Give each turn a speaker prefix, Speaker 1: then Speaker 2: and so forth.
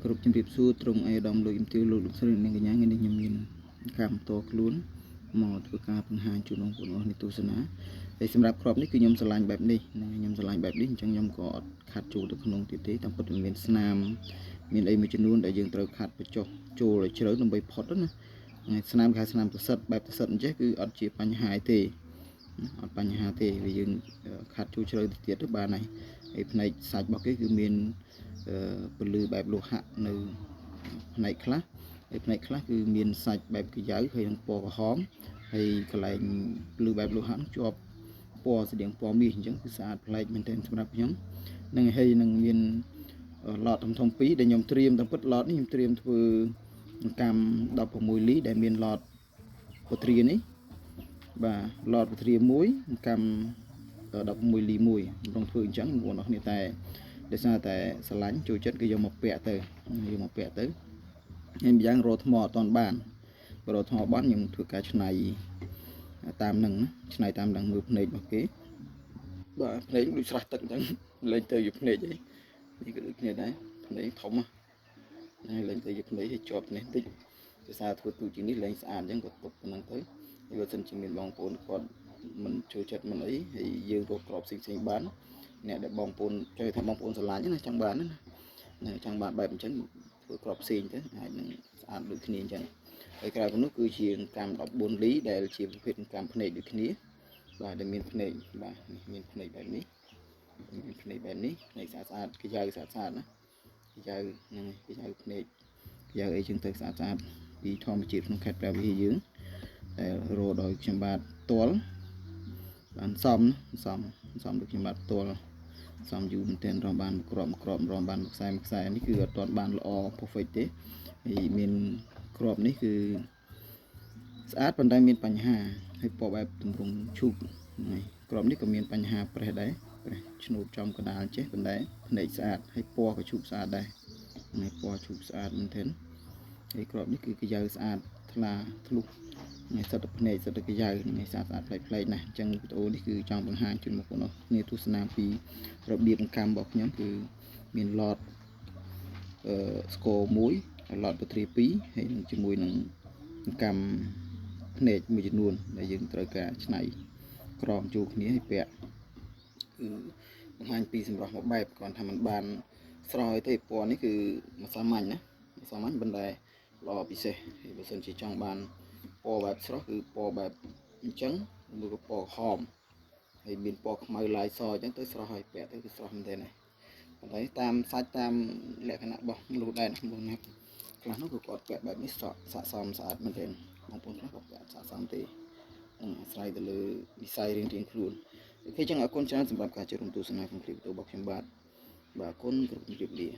Speaker 1: គ្រប់ជំរាបសួរត្រង់ឯកឧត្តមលោកជំទាវលោកស្រីនិងកញ្ញាថ្ងៃនេះខ្ញុំមានកម្មតខ្លួនមកធ្វើការបង្ហាញជូនបងប្អូនអ្នកទស្សនាហើយសម្រាប់ក្របនេះគឺខ្ញុំស្រឡាញ់បែបនេះខ្ញុំស្រឡាញ់បែបនេះអញ្ចឹងខ្ញុំក៏អត់ខាត់ចូលទៅក្នុងទៀតទេតាមពិតវាមានស្នាមមានអីមួយចំនួនដែលយើងត្រូវខាត់បញ្ចុះចូលឲ្យជ្រៅដើម្បីផុតណាស្នាមគេហៅស្នាមប្រសិទ្ធបែបប្រសិទ្ធអញ្ចឹងគឺអត់ជាបញ្ហាទេអត់បញ្ហាទេវាយើងខាត់ចូលជ្រៅទៅទៀតទៅបានហើយផ្នែកសាច់របស់គេគឺមានពលឺបែបលោហៈនៅផ្នែកខ្លះហើយផ្នែកខ្លះគឺមានសាច់បែបកាយហើយនឹងពណ៌ក្រហមហើយកន្លែងពលឺបែបលោហៈជាប់ពណ៌ស្តៀងពណ៌មាសអញ្ចឹងគឺស្អាតប្លែកមែនទែនសម្រាប់ខ្ញុំនឹងហើយនឹងមានឡតធំៗពីរដែលខ្ញុំត្រៀមតាមពិតឡតនេះខ្ញុំត្រៀមធ្វើកម្ម16លីដែលមានឡតពត្រានេះបាទឡតពត្រាមួយកម្ម16លីមួយខ្ញុំធ្វើអញ្ចឹងបងប្អូនអរគ្នាតែដោយសារតែស្រឡាញ់ចូលចិត្តគឺយកមកពាក់ទៅខ្ញុំម្យ៉ាងរកថ្មអត់តាន់បានបើរកថ្មបានខ្ញុំធ្វើការច្នៃតាមនឹងច្នៃតាមនឹងមើលភ្នែករបស់គេបាទភ្នែកដូចស្រះទឹកអញ្ចឹងលេងទៅយកភ្នែកអីនេះក៏ដូចគ្នាដែរភ្នែកធំណាលេងទៅយកភ្នែកឲ្យជាប់នេះតិចដោយសារធ្វើទូជាងនេះលេងស្អាតអញ្ចឹងក៏ទុកប៉ុណ្ណឹងទៅបើសិនជាមានបងប្អូនគាត់មិនចូលចិត្តមិនអីហើយយើងរកក្របផ្សេងៗបានអ្នកដែលបងប្អូនចូលថាបងប្អូនស្រឡាញ់ណាចង់បានណាចង់បានបែបអញ្ចឹងធ្វើក្របផ្សេងទៅអាចនឹងស្អាតដូចគ្នាអញ្ចឹងហើយក្រៅពីនោះគឺជាកម្ម14លីដែលជាប្រភេទកម្មភ្នែកដូចគ្នាបាទដែលមានភ្នែកបាទមានភ្នែកបែបនេះមានភ្នែកបែបនេះភ្នែកស្អាតគេយ៉ាវស្អាតណាគេយ៉ាវហ្នឹងគេយ៉ាវភ្នែកគេយ៉ាវអីចឹងទៅស្អាតពីធម្មជាតិក្នុងខេត្តព្រះវិហារយើងដែលរកដោយខ្ញុំបាទផ្ទាល់បានសំដូចខ្ញុំបាទផ្ទាល់សំយូរមែនទែនរំបានក្របរំបានខ្សែនេះគឺអត់ទាន់បានល្អ perfect ទេហើយមានក្របនេះគឺស្អាតប៉ុន្តែមានបញ្ហាហើយពណ៌បែបទម្រង់ឈូកហើយក្របនេះក៏មានបញ្ហាប្រេះដែរប្រេះឆ្នូតចំកណ្ដាលចេះប៉ុន្តែភ្នែកស្អាតហើយពណ៌ក៏ឈូកស្អាតដែរហើយពណ៌ឈូកស្អាតមែនទែនហើយក្របនេះគឺកាយស្អាតថ្លាធ្លុះនេះសិតតែភ្នែកសិតតែកាយនេះស្អាតប្លែកណាស់អញ្ចឹងវីដេអូនេះគឺចង់បង្ហាញជូនបងប្អូនគ្នាទស្សនាពីរបៀបកម្មរបស់ខ្ញុំគឺមានឡតស្គរ1ឡតពត្រា2ហើយនឹងជាមួយនឹងកម្មភ្នែកមួយចំនួនដែលយើងត្រូវការច្នៃក្រងចូលគ្នាឲ្យពាក់គឺបង្ហាញពីសម្រស់មួយបែបគ្រាន់ថាมันបានស្រោយទេពណ៌នេះគឺមិនសាមញ្ញណាសាមញ្ញប៉ុន្តែល្អពិសេសហើយបើសិនជាចង់បានពណ៌បែបស្រស់គឺពណ៌បែបអញ្ចឹងឬក៏ពណ៌ក្រហមហើយមានពណ៌ខ្មៅឡាយសអញ្ចឹងទៅស្រស់ហើយពាក់ទៅគឺស្រស់មែនទេណាប៉ុន្តែតាមសាច់តាមលក្ខណៈរបស់មនុស្សដែរណាបងណាខ្លះនោះគឺគាត់ពាក់បែបនេះស័ក្តិសមស្អាតមែនទេបងប្អូនខ្លះគាត់ពាក់ស័ក្តិសមទេអាស្រ័យទៅលើនិស្ស័យរៀងខ្លួនអូខេចឹងអរគុណច្រើនសម្រាប់ការចូលរួមទស្សនាក្នុងគ្លីបវីដេអូរបស់ខ្ញុំបាទអរគុណគ្រប់ជម្រាបលា